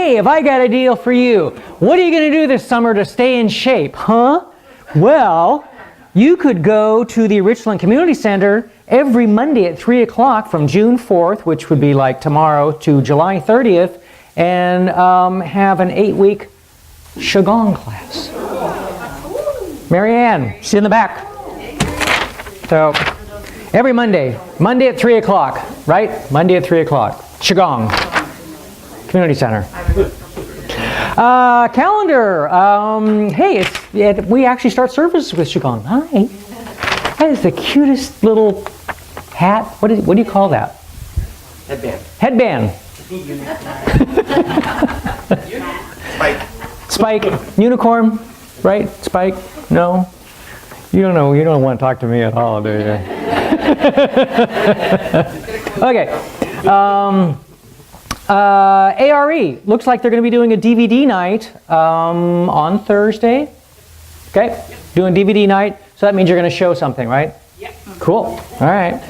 Hey, have I got a deal for you? What are you going to do this summer to stay in shape, huh? Well, you could go to the Richland Community Center every Monday at 3 o'clock from June 4th, which would be like tomorrow, to July 30th, and have an 8-week Qigong class. Marianne, she's in the back. So, every Monday at 3 o'clock, right? Monday at 3 o'clock. Qigong. Community Center. Calendar. Hey, we actually start services with Qigong. Hi. That is the cutest little hat. What do you call that? Headband. Spike. Unicorn. Right? Spike. No. You don't know. You don't want to talk to me at all, do you? Okay. ARE, looks like they're going to be doing a DVD night on Thursday. Okay, doing DVD night, so that means you're going to show something, right? Yep. Cool, all right.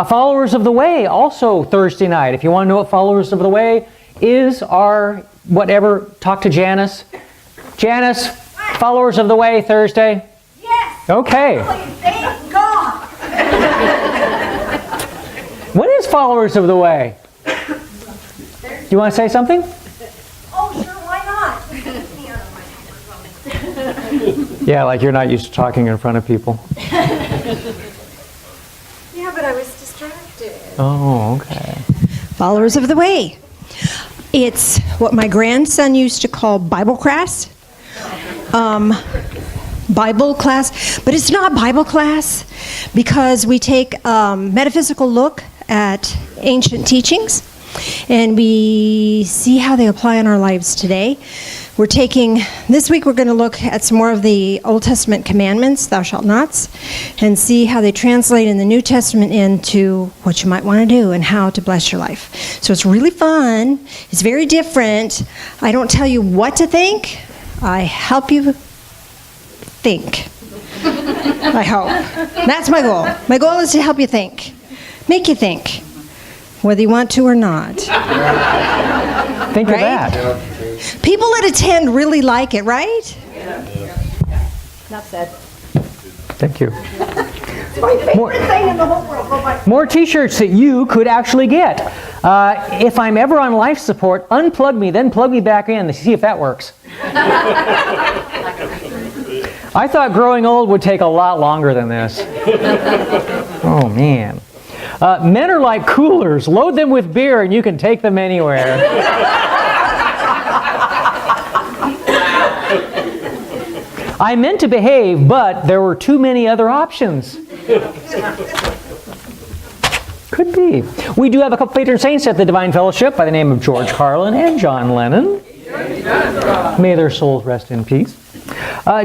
Followers of the Way, also Thursday night. If you want to know what Followers of the Way is, or whatever, talk to Janice. Janice, Followers of the Way, Thursday? Yes. Okay. Thank God. What is Followers of the Way? Do you want to say something? Oh, sure, why not? Yeah, like you're not used to talking in front of people. Yeah, but I was distracted. Oh, okay. Followers of the Way. It's what my grandson used to call Bible class. Bible class, but it's not Bible class because we take a metaphysical look at ancient teachings and we see how they apply in our lives today. This week we're going to look at some more of the Old Testament commandments, thou shalt nots, and see how they translate in the New Testament into what you might want to do and how to bless your life. So it's really fun. It's very different. I don't tell you what to think. I help you think. I hope. That's my goal. My goal is to help you think. Make you think. Whether you want to or not. Think Right? of that. People that attend really like it, right? Enough said. Thank you. It's my favorite thing in the whole world. Go buy. More t-shirts that you could actually get. If I'm ever on life support, unplug me, then plug me back in to see if that works. I thought growing old would take a lot longer than this. Oh, man. Men are like coolers. Load them with beer and you can take them anywhere. I meant to behave, but there were too many other options. Could be. We do have a couple patron saints at the Divine Fellowship by the name of George Carlin and John Lennon. May their souls rest in peace.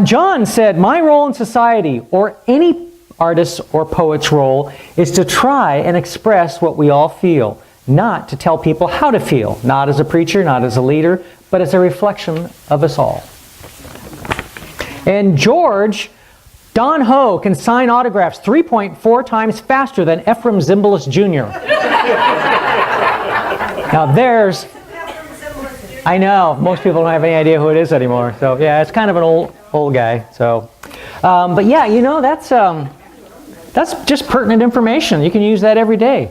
John said, my role in society, or any artist's or poet's role, is to try and express what we all feel, not to tell people how to feel, not as a preacher, not as a leader, but as a reflection of us all. And George, Don Ho can sign autographs 3.4 times faster than Ephraim Zimbalist Jr. Now there's, I know, most people don't have any idea who it is anymore. So yeah, it's kind of an old guy. So, but yeah, you know, that's just pertinent information. You can use that every day.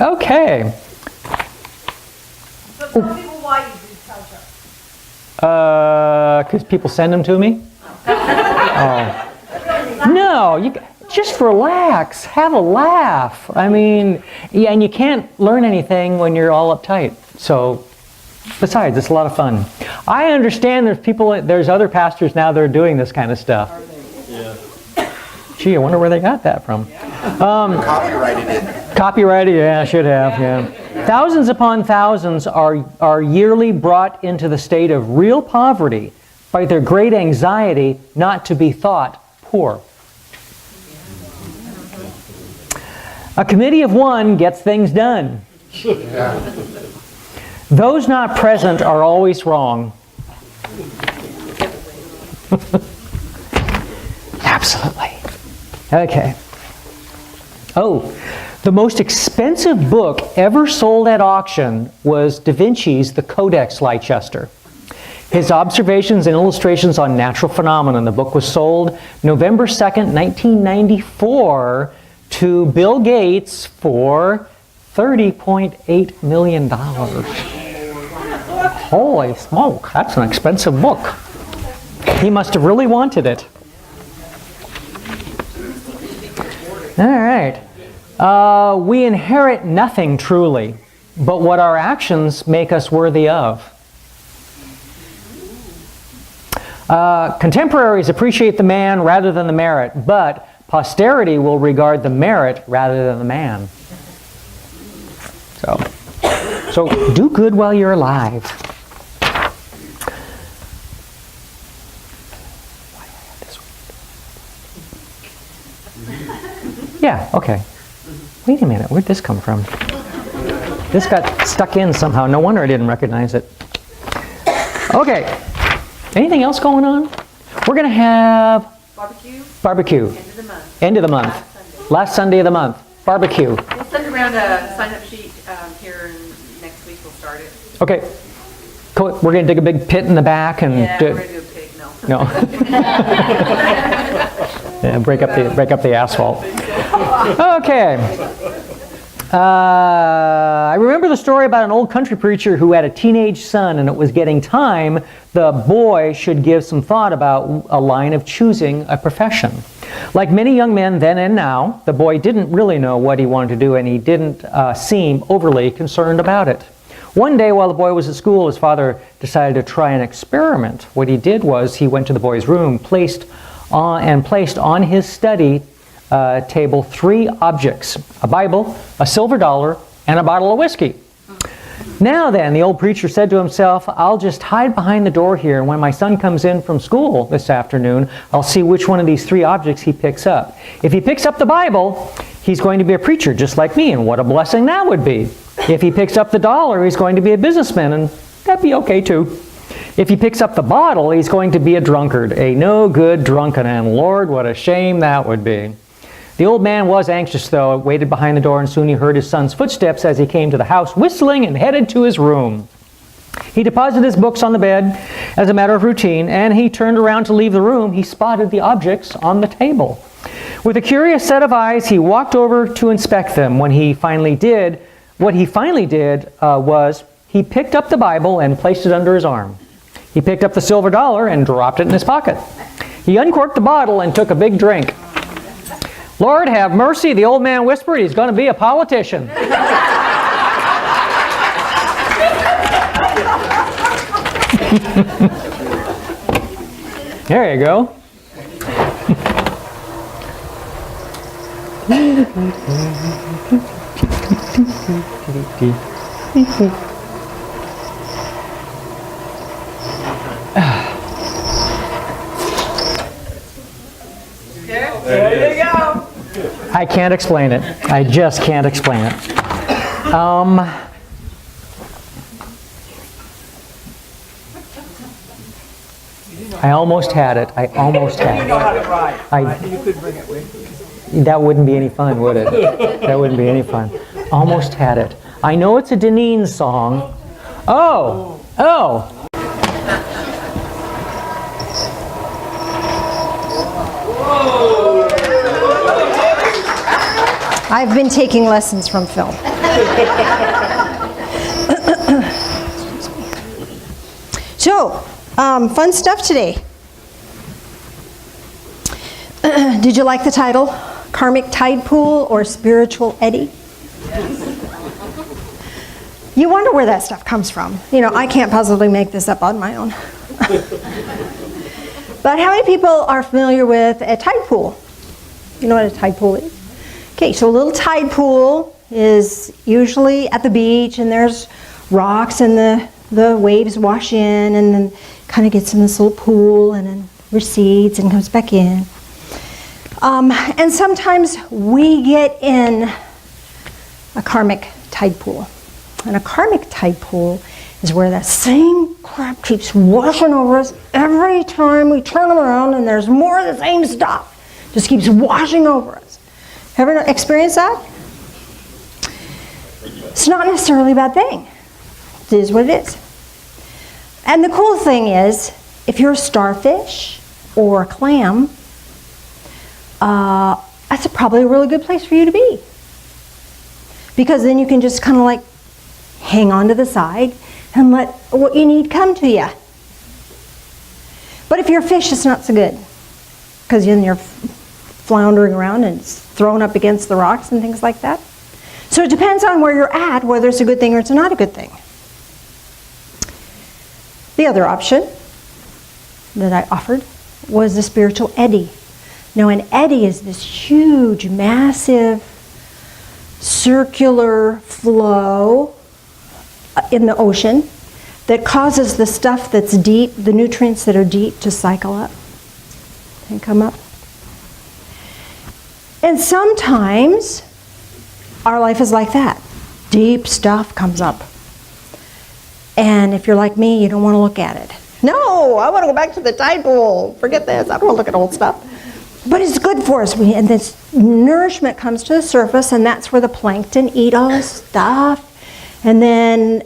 Okay. So tell people why you do Telstra. Because people send them to me? Oh. No, just relax. Have a laugh. I mean, yeah, and you can't learn anything when you're all uptight. So, besides, it's a lot of fun. I understand there's other pastors now that are doing this kind of stuff. Yeah. Gee, I wonder where they got that from. Copyrighted it. Copyrighted, yeah, I should have, yeah. Thousands upon thousands are yearly brought into the state of real poverty by their great anxiety not to be thought poor. A committee of one gets things done. Those not present are always wrong. Absolutely. Okay. Oh, The most expensive book ever sold at auction was Da Vinci's The Codex Leicester. His observations and illustrations on natural phenomena. The book was sold November 2nd, 1994 to Bill Gates for $30.8 million. Holy smoke, that's an expensive book. He must have really wanted it. All right. We inherit nothing truly, but what our actions make us worthy of. Contemporaries appreciate the man rather than the merit, but posterity will regard the merit rather than the man. So do good while you're alive. Yeah, okay. Wait a minute, where'd this come from? This got stuck in somehow. No wonder I didn't recognize it. Okay. Anything else going on? We're going to have barbecue. End of the month. End of the month. Last Sunday of the month. Barbecue. We'll send around a sign-up sheet here, and next week we'll start it. Okay. Cool. We're going to dig a big pit in the back and Yeah, we're going to do a pig, no. No. Yeah, break up the asphalt. Okay. I remember the story about an old country preacher who had a teenage son, and it was getting time the boy should give some thought about a line of choosing a profession. Like many young men then and now, the boy didn't really know what he wanted to do, and he didn't seem overly concerned about it. One day while the boy was at school, his father decided to try an experiment. What he did was he went to the boy's room, placed on his study table 3 objects: a Bible, a silver dollar, and a bottle of whiskey. Now then, the old preacher said to himself, I'll just hide behind the door here, and when my son comes in from school this afternoon, I'll see which one of these 3 objects he picks up. If he picks up the Bible, he's going to be a preacher just like me, and what a blessing that would be. If he picks up the dollar, he's going to be a businessman, and that'd be okay too. If he picks up the bottle, he's going to be a drunkard, a no-good drunken, and Lord, what a shame that would be. The old man was anxious, though, waited behind the door, and soon he heard his son's footsteps as he came to the house, whistling and headed to his room. He deposited his books on the bed as a matter of routine, and he turned around to leave the room. He spotted the objects on the table. With a curious set of eyes, he walked over to inspect them. What he finally did was he picked up the Bible and placed it under his arm. He picked up the silver dollar and dropped it in his pocket. He uncorked the bottle and took a big drink. Lord have mercy, the old man whispered, he's going to be a politician. There you go. There you go. I can't explain it. I just can't explain it. I almost had it. I almost had it. You know how to ride. You could bring it with you. That wouldn't be any fun, would it? That wouldn't be any fun. Almost had it. I know it's a Deneen song. Oh! I've been taking lessons from Phil. So, fun stuff today. Did you like the title? Karmic Tide Pool or Spiritual Eddy? You wonder where that stuff comes from. You know, I can't possibly make this up on my own. But how many people are familiar with a tide pool? You know what a tide pool is? Okay, so a little tide pool is usually at the beach, and there's rocks, and the waves wash in, and then kind of gets in this little pool, and then recedes and comes back in. And sometimes we get in a karmic tide pool. And a karmic tide pool is where that same crap keeps washing over us every time we turn around, and there's more of the same stuff. Just keeps washing over us. Ever experienced that? It's not necessarily a bad thing. It is what it is. And the cool thing is, if you're a starfish or a clam, that's probably a really good place for you to be. Because then you can just kind of like hang on to the side and let what you need come to you. But if you're a fish, it's not so good. Because then you're floundering around and it's thrown up against the rocks and things like that. So it depends on where you're at, whether it's a good thing or it's not a good thing. The other option that I offered was the spiritual eddy. Now an eddy is this huge, massive, circular flow in the ocean that causes the stuff that's deep, the nutrients that are deep, to cycle up and come up. And sometimes our life is like that. Deep stuff comes up. And if you're like me, you don't want to look at it. No, I want to go back to the tide pool. Forget this. I don't want to look at old stuff. But it's good for us. And this nourishment comes to the surface, and that's where the plankton eat all this stuff. And then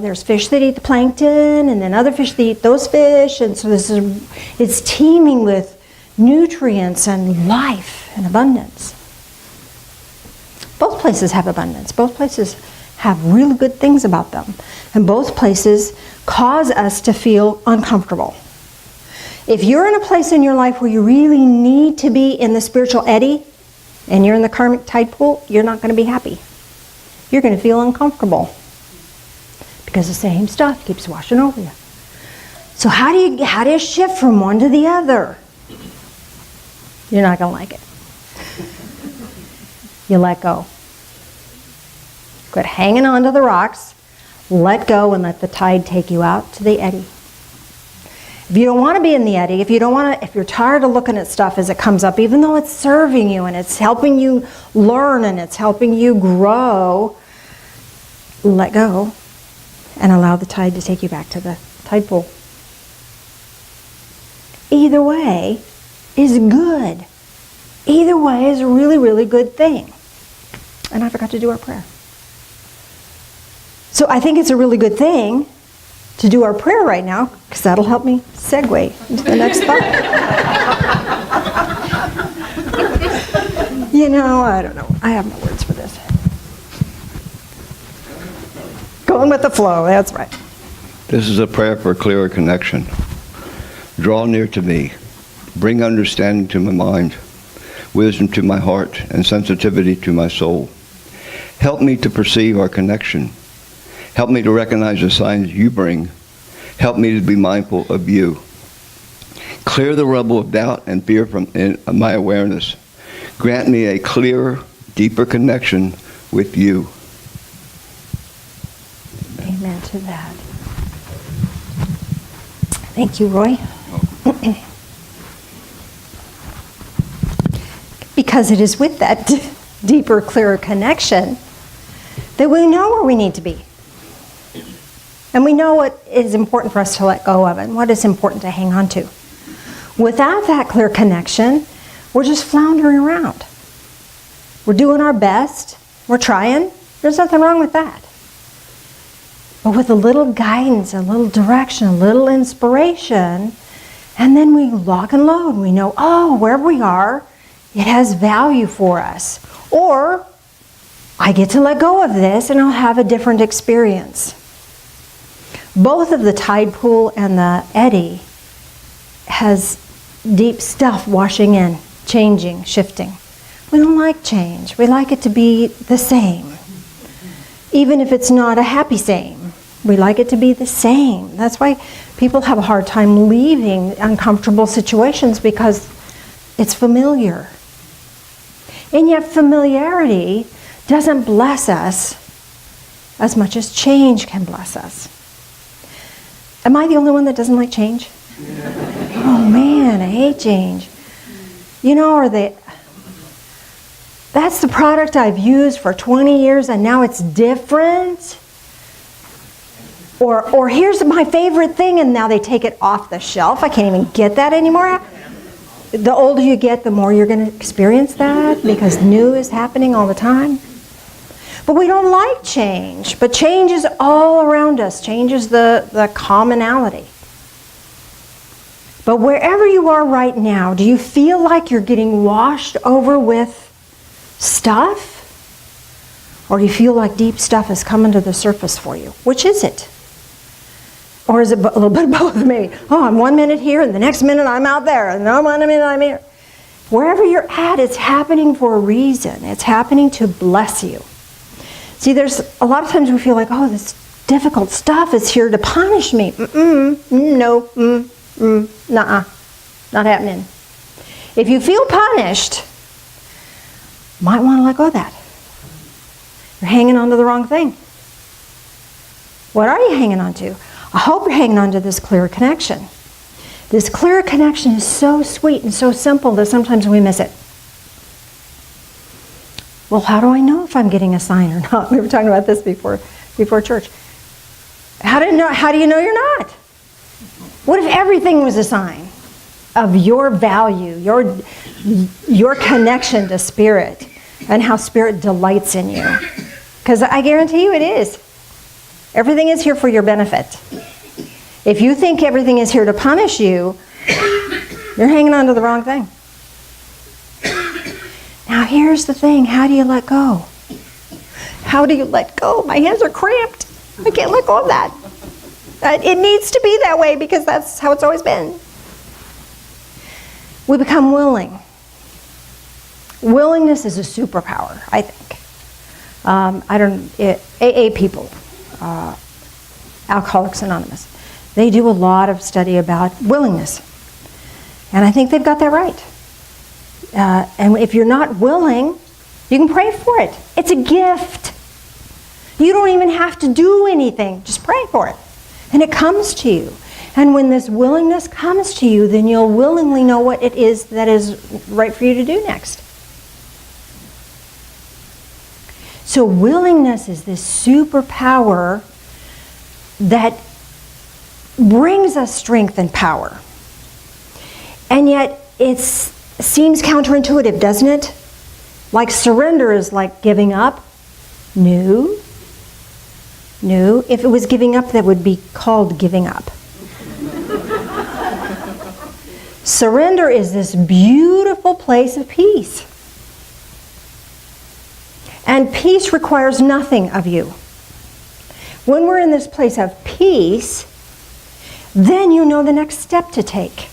there's fish that eat the plankton, and then other fish that eat those fish. And so it's teeming with nutrients and life and abundance. Both places have abundance. Both places have really good things about them. And both places cause us to feel uncomfortable. If you're in a place in your life where you really need to be in the spiritual eddy, and you're in the karmic tide pool, you're not going to be happy. You're going to feel uncomfortable. Because the same stuff keeps washing over you. So how do you shift from one to the other? You're not going to like it. You let go. Quit hanging on to the rocks, let go, and let the tide take you out to the eddy. If you don't want to be in the eddy, if you're tired of looking at stuff as it comes up, even though it's serving you and it's helping you learn and it's helping you grow, let go and allow the tide to take you back to the tide pool. Either way is good. Either way is a really, really good thing. And I forgot to do our prayer. So I think it's a really good thing to do our prayer right now, because that'll help me segue into the next thought. I don't know. I have no words for this. Going with the flow, that's right. This is a prayer for a clearer connection. Draw near to me. Bring understanding to my mind, wisdom to my heart, and sensitivity to my soul. Help me to perceive our connection. Help me to recognize the signs you bring. Help me to be mindful of you. Clear the rubble of doubt and fear from my awareness. Grant me a clearer, deeper connection with you. Amen to that. Thank you, Roy. Because it is with that deeper, clearer connection that we know where we need to be. And we know what is important for us to let go of and what is important to hang on to. Without that clear connection, we're just floundering around. We're doing our best. We're trying. There's nothing wrong with that. But with a little guidance, a little direction, a little inspiration, and then we lock and load. We know, wherever we are, it has value for us. Or I get to let go of this and I'll have a different experience. Both of the tide pool and the eddy has deep stuff washing in, changing, shifting. We don't like change. We like it to be the same. Even if it's not a happy same, we like it to be the same. That's why people have a hard time leaving uncomfortable situations, because it's familiar. And yet familiarity doesn't bless us as much as change can bless us. Am I the only one that doesn't like change? Oh man, I hate change. That's the product I've used for 20 years and now it's different. Or here's my favorite thing and now they take it off the shelf. I can't even get that anymore. The older you get, the more you're going to experience that, because new is happening all the time. But we don't like change. But change is all around us. Change is the commonality. But wherever you are right now, do you feel like you're getting washed over with stuff? Or do you feel like deep stuff is coming to the surface for you? Which is it? Or is it a little bit of both maybe? Oh, I'm 1 minute here and the next minute I'm out there and then 1 minute I'm here. Wherever you're at, it's happening for a reason. It's happening to bless you. See, there's a lot of times we feel like, oh, this difficult stuff is here to punish me. Nuh-uh, not happening. If you feel punished, might want to let go of that. You're hanging on to the wrong thing. What are you hanging on to? I hope you're hanging on to this clear connection. This clear connection is so sweet and so simple that sometimes we miss it. Well, how do I know if I'm getting a sign or not? We were talking about this before church. How do you know you're not? What if everything was a sign of your value, your connection to Spirit, and how Spirit delights in you? Because I guarantee you it is. Everything is here for your benefit. If you think everything is here to punish you, you're hanging on to the wrong thing. Now here's the thing, how do you let go? How do you let go? My hands are cramped. I can't let go of that. It needs to be that way because that's how it's always been. We become willing. Willingness is a superpower, I think. AA people, Alcoholics Anonymous, they do a lot of study about willingness. And I think they've got that right. And if you're not willing, you can pray for it. It's a gift. You don't even have to do anything. Just pray for it. And it comes to you. And when this willingness comes to you, then you'll willingly know what it is that is right for you to do next. So willingness is this superpower that brings us strength and power. And yet it seems counterintuitive, doesn't it? Like surrender is like giving up. No. If it was giving up, that would be called giving up. Surrender is this beautiful place of peace. And peace requires nothing of you. When we're in this place of peace, then you know the next step to take.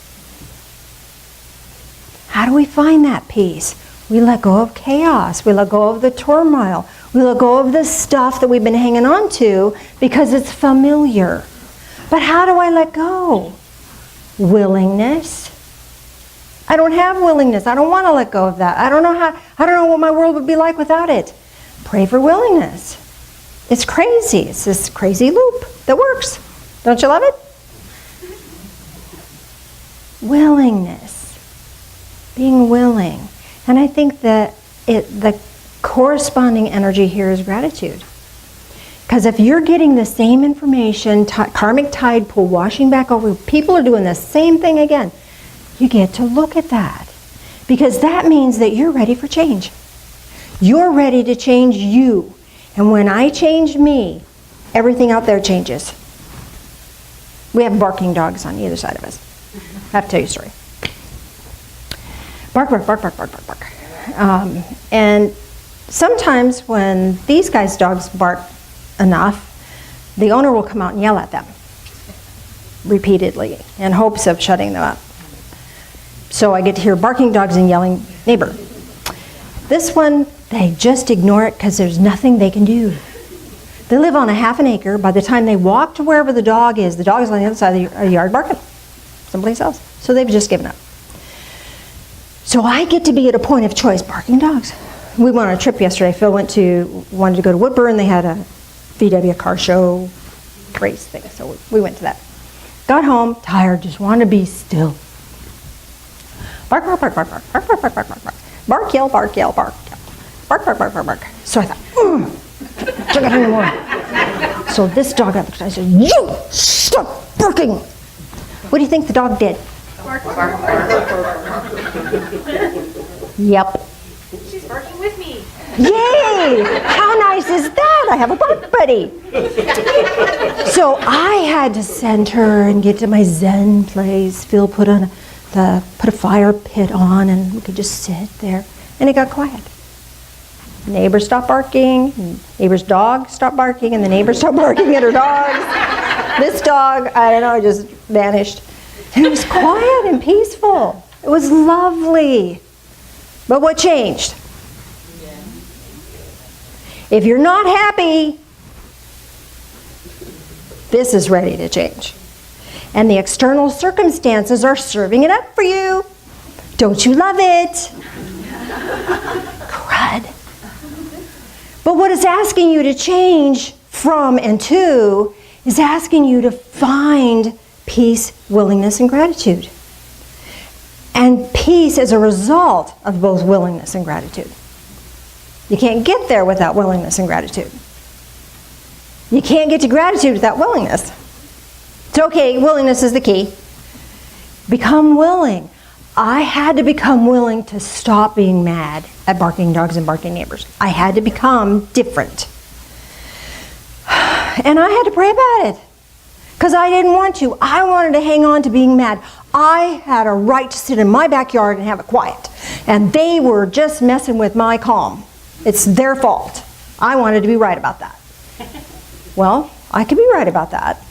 How do we find that peace? We let go of chaos. We let go of the turmoil. We let go of the stuff that we've been hanging on to because it's familiar. But how do I let go? Willingness. I don't have willingness. I don't want to let go of that. I don't know what my world would be like without it. Pray for willingness. It's crazy. It's this crazy loop that works. Don't you love it? Willingness. Being willing. And I think that the corresponding energy here is gratitude. Because if you're getting the same information, karmic tide pool washing back over, people are doing the same thing again, you get to look at that. Because that means that you're ready for change. You're ready to change you. And when I change me, everything out there changes. We have barking dogs on either side of us. I have to tell you a story. Bark, bark, bark, bark, bark, bark, bark. And sometimes when these guys' dogs bark enough, the owner will come out and yell at them repeatedly in hopes of shutting them up. So I get to hear barking dogs and yelling neighbor. This one, they just ignore it because there's nothing they can do. They live on a half an acre. By the time they walk to wherever the dog is on the other side of the yard barking someplace else. So they've just given up. So I get to be at a point of choice, barking dogs. We went on a trip yesterday. Phil wanted to go to Woodburn. They had a VW car show race thing. So we went to that. Got home, tired, just wanted to be still. Bark, bark, bark, bark, bark, bark, bark, bark, bark, bark, bark. Bark, yell, bark, yell, bark, yell. Bark, bark, bark, bark, bark. So I thought, can't get any more. So this dog, I said, you stop barking. What do you think the dog did? Bark, bark, bark, bark, bark. Yep. She's barking with me. Yay! How nice is that? I have a bark buddy. So I had to send her and get to my Zen place. Phil put a fire pit on, and we could just sit there, and it got quiet. Neighbors stopped barking, and neighbor's dog stopped barking, and the neighbor stopped barking at her dogs. This dog, I don't know, just vanished. And it was quiet and peaceful. It was lovely. But what changed? If you're not happy, this is ready to change. And the external circumstances are serving it up for you. Don't you love it? Crud. But what it's asking you to change from and to is asking you to find peace, willingness, and gratitude. And peace is a result of both willingness and gratitude. You can't get there without willingness and gratitude. You can't get to gratitude without willingness. So, okay, willingness is the key. Become willing. I had to become willing to stop being mad at barking dogs and barking neighbors. I had to become different. And I had to pray about it. Because I didn't want to. I wanted to hang on to being mad. I had a right to sit in my backyard and have it quiet. And they were just messing with my calm. It's their fault. I wanted to be right about that. Well, I could be right about that.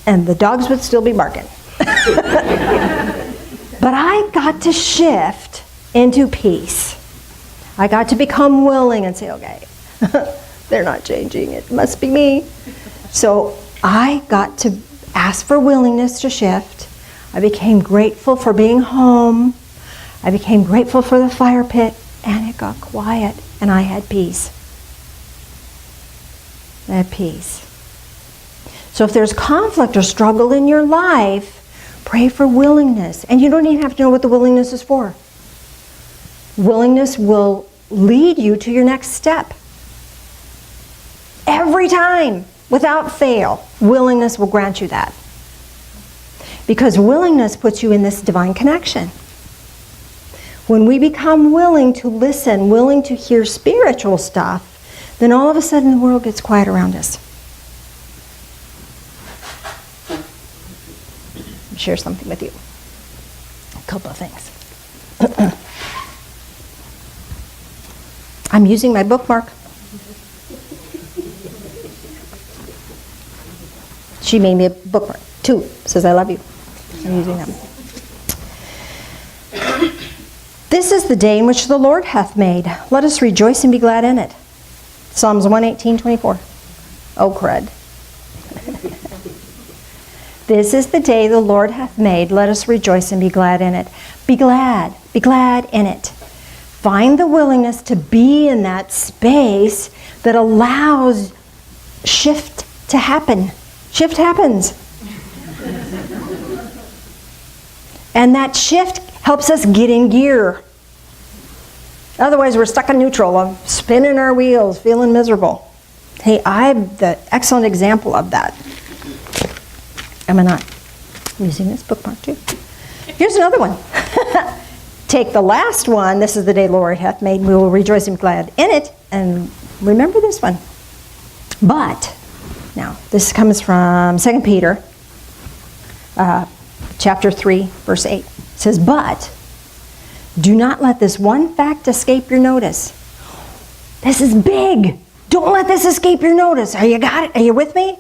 And the dogs would still be barking. But I got to shift into peace. I got to become willing and say, okay, they're not changing. It must be me. So I got to ask for willingness to shift. I became grateful for being home. I became grateful for the fire pit. And it got quiet. And I had peace. I had peace. So if there's conflict or struggle in your life, pray for willingness. And you don't even have to know what the willingness is for. Willingness will lead you to your next step. Every time, without fail, willingness will grant you that. Because willingness puts you in this divine connection. When we become willing to listen, willing to hear spiritual stuff, then all of a sudden the world gets quiet around us. I'll share something with you. A couple of things. I'm using my bookmark. She made me a bookmark. 2 says I love you. I'm using them. This is the day in which the Lord hath made. Let us rejoice and be glad in it. Psalms 118:24. Oh, crud. This is the day the Lord hath made. Let us rejoice and be glad in it. Be glad in it. Find the willingness to be in that space that allows shift to happen. Shift happens. And that shift helps us get in gear. Otherwise, we're stuck in neutral, spinning our wheels, feeling miserable. Hey, I'm the excellent example of that. Am I not? I'm using this bookmark too. Here's another one. Take the last one. This is the day the Lord hath made. We will rejoice and be glad in it. And remember this one. But, now, this comes from 2 Peter, chapter 3, verse 8. It says, but do not let this one fact escape your notice. This is big. Don't let this escape your notice. Are you got it? Are you with me?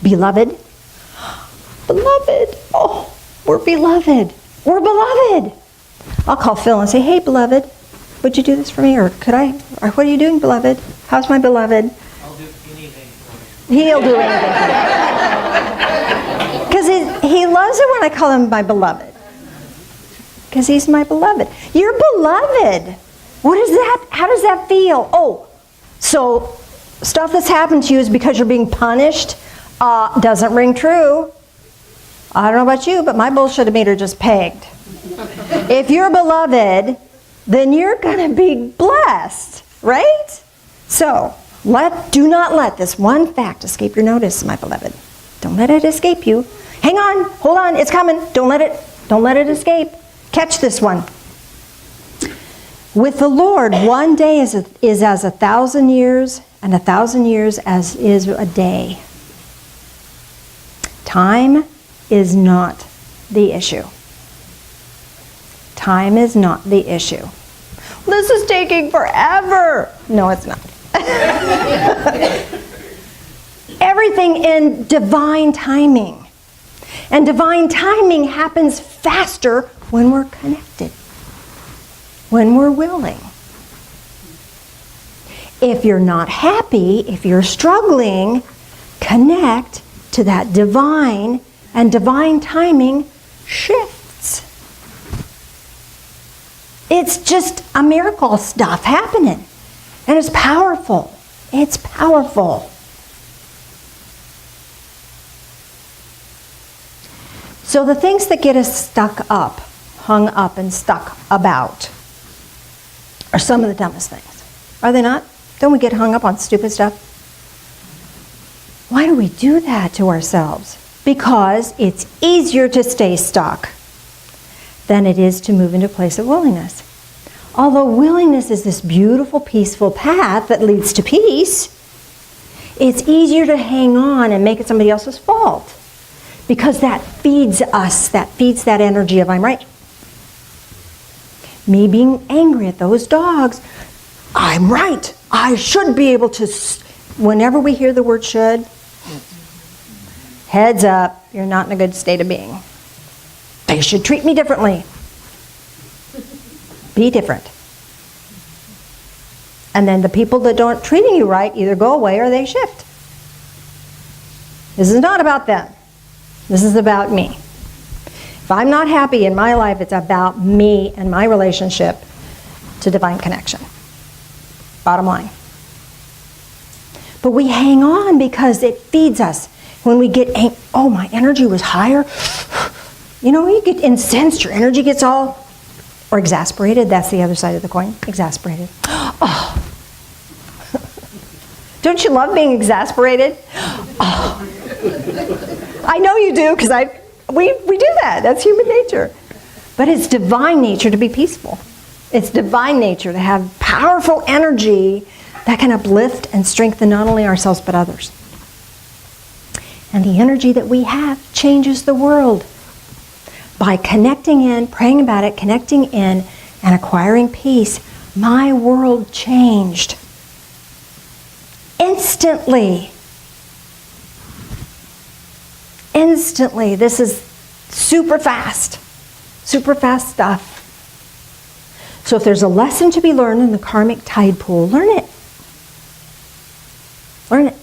Beloved. Beloved. Oh, we're beloved. We're beloved. I'll call Phil and say, hey, beloved, would you do this for me? Or could I? Or what are you doing, beloved? How's my beloved? I'll do anything for you. He'll do anything for me. Because he loves it when I call him my beloved. Because he's my beloved. You're beloved. What is that? How does that feel? Oh, so stuff that's happened to you is because you're being punished. Doesn't ring true. I don't know about you, but my bullshit meter just pegged. If you're beloved, then you're going to be blessed, right? So, do not let this one fact escape your notice, my beloved. Don't let it escape you. Hang on, hold on, it's coming. Don't let it escape. Catch this one. With the Lord, one day is as 1,000 years, and 1,000 years as is a day. Time is not the issue. Time is not the issue. This is taking forever. No, it's not. Everything in divine timing. And divine timing happens faster when we're connected, when we're willing. If you're not happy, if you're struggling, connect to that divine, and divine timing shifts. It's just a miracle stuff happening. And it's powerful. It's powerful. So the things that get us stuck up, hung up and stuck about, are some of the dumbest things. Are they not? Don't we get hung up on stupid stuff? Why do we do that to ourselves? Because it's easier to stay stuck than it is to move into a place of willingness. Although willingness is this beautiful, peaceful path that leads to peace, it's easier to hang on and make it somebody else's fault. Because that feeds us, that feeds that energy of I'm right. Me being angry at those dogs, I'm right. I should be able to, whenever we hear the word should, heads up, you're not in a good state of being. They should treat me differently. Be different. And then the people that aren't treating you right either go away or they shift. This is not about them. This is about me. If I'm not happy in my life, it's about me and my relationship to divine connection. Bottom line. But we hang on because it feeds us. When we get, oh, my energy was higher. You know, you get incensed, your energy gets all, or exasperated. That's the other side of the coin. Exasperated. Oh. Don't you love being exasperated? Oh. I know you do, because we do that. That's human nature. But it's divine nature to be peaceful. It's divine nature to have powerful energy that can uplift and strengthen not only ourselves but others. And the energy that we have changes the world. By connecting in, praying about it, connecting in, and acquiring peace, my world changed. Instantly. Instantly. This is super fast stuff. So if there's a lesson to be learned in the karmic tide pool, learn it. Learn it.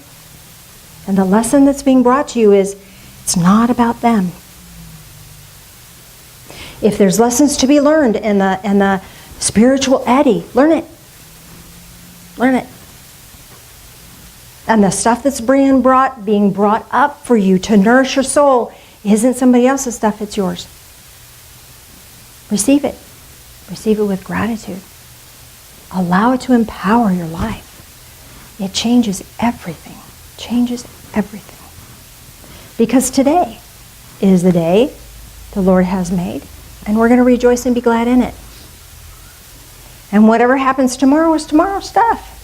And the lesson that's being brought to you is, it's not about them. If there's lessons to be learned in the spiritual eddy, learn it. Learn it. And the stuff that's being brought up for you to nourish your soul isn't somebody else's stuff, it's yours. Receive it. Receive it with gratitude. Allow it to empower your life. It changes everything. Changes everything. Because today is the day the Lord has made, and we're going to rejoice and be glad in it. And whatever happens tomorrow is tomorrow's stuff.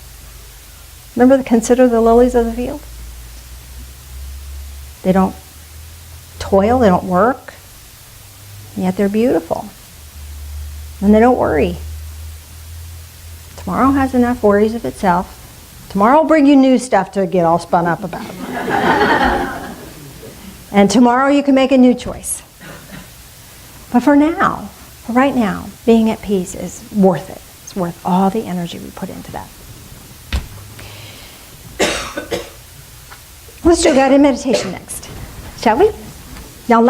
Remember, consider the lilies of the field. They don't toil, they don't work, and yet they're beautiful. And they don't worry. Tomorrow has enough worries of itself. Tomorrow will bring you new stuff to get all spun up about. And tomorrow you can make a new choice. But for now, for right now, being at peace is worth it. It's worth all the energy we put into that. Let's do guided meditation next, shall we? Now,